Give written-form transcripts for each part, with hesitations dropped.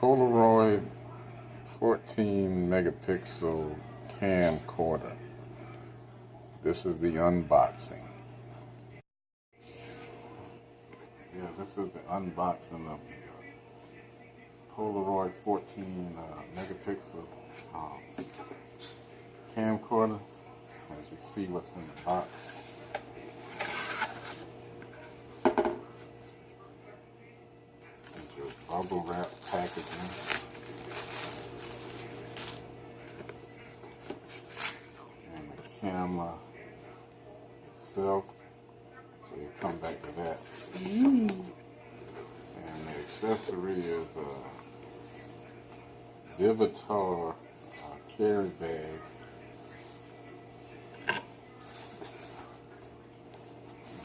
Polaroid 14 megapixel camcorder. This is the unboxing. Yeah, this is the unboxing of the Polaroid 14 megapixel camcorder. As you see what's in the box. There's your bubble wrap packaging. And the camera itself. So you come back to that. And the accessory is a Vivitar carry bag.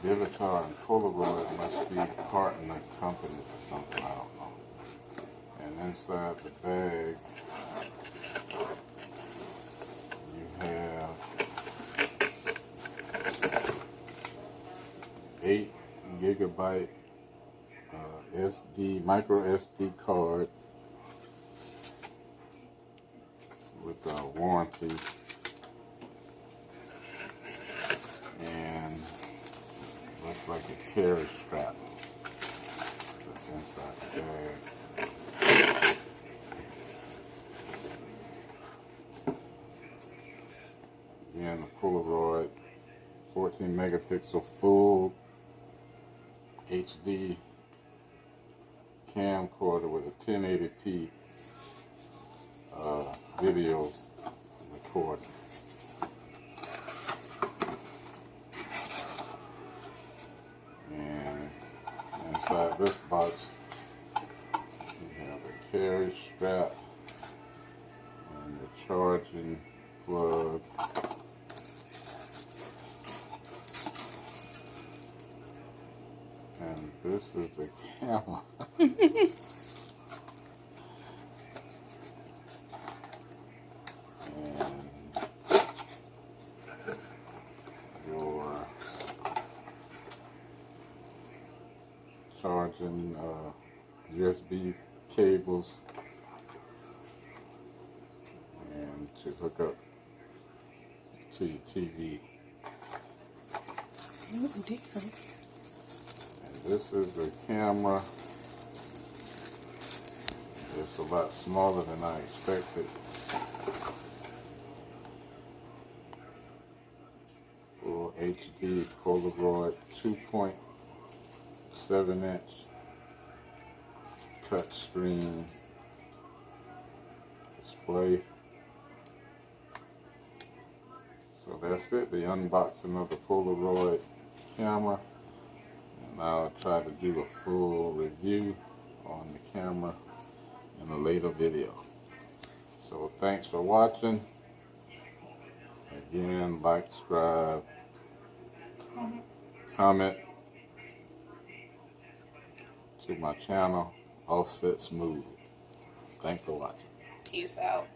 Vivitar and Polaroid must be partner companies or something, I don't know. And inside the bag, you have 8 gigabyte micro SD card with a warranty, and looks like a carry strap that's inside the bag. Again, the Polaroid 14 megapixel full HD camcorder with a 1080p video recorder. And inside this box, you have a carry strap and the charging plug. And this is the camera. And your charging USB cables, and to hook up to your TV. Oh, dear. This is the camera. It's a lot smaller than I expected. Full HD Polaroid 2.7 inch touchscreen display. So that's it, the unboxing of the Polaroid camera. And I'll try to do a full review on the camera in a later video. So thanks for watching. Again, like, subscribe, comment to my channel, Offset Smooth. Thanks for watching. Peace out.